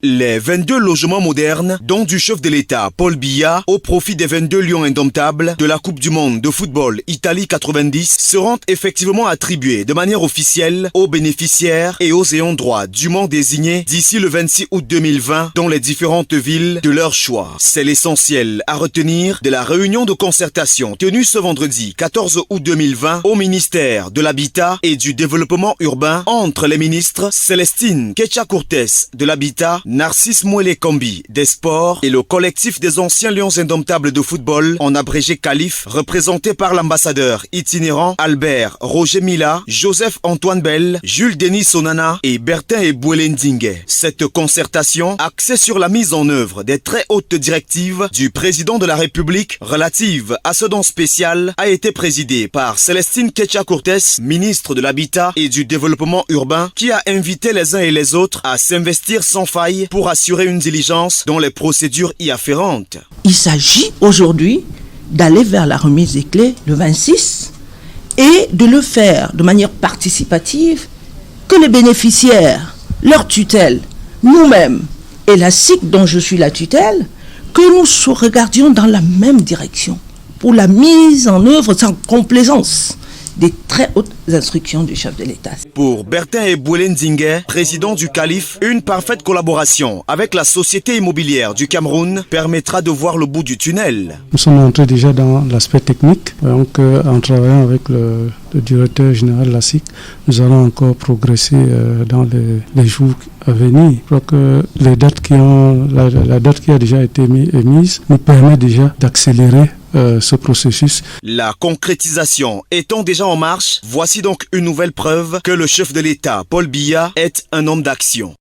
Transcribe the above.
Les 22 logements modernes, dont du chef de l'État Paul Biya, au profit des 22 lions indomptables de la Coupe du Monde de football Italie 90, seront effectivement attribués de manière officielle aux bénéficiaires et aux ayants droit dûment désignés d'ici le 26 août 2020 dans les différentes villes de leur choix. C'est l'essentiel à retenir de la réunion de concertation tenue ce vendredi 14 août 2020 au ministère de l'Habitat et du Développement urbain entre les ministres Célestine Ketcha-Courtès de l'Habitat, Narcisse Mouele-Kambi des Sports et le collectif des anciens lions indomptables de football, en abrégé CALIF, représenté par l'ambassadeur itinérant Albert Roger Mila, Joseph Antoine Bell, Jules Denis Sonana et Bertin Ebouele Ndingue. Cette concertation, axée sur la mise en œuvre des très hautes directives du président de la République relatives à ce don spécial, a été présidée par Célestine Ketcha-Courtès, ministre de l'Habitat et du Développement urbain, qui a invité les uns et les autres à s'investir sans faille pour assurer une diligence dans les procédures y afférentes. Il s'agit aujourd'hui d'aller vers la remise des clés le 26 et de le faire de manière participative, que les bénéficiaires, leur tutelle, nous-mêmes et la SIC dont je suis la tutelle, que nous regardions dans la même direction pour la mise en œuvre sans complaisance des très hautes instructions du chef de l'État. Pour Bertin Ebouele Ndingue, président du CALIF, une parfaite collaboration avec la Société immobilière du Cameroun permettra de voir le bout du tunnel. Nous sommes entrés déjà dans l'aspect technique, donc en travaillant avec le directeur général de la SIC, nous allons encore progresser dans les jours à venir. Je crois que les dates la date qui a déjà été émise nous permet déjà d'accélérer ce processus. La concrétisation étant déjà en marche, voici donc une nouvelle preuve que le chef de l'État, Paul Biya, est un homme d'action.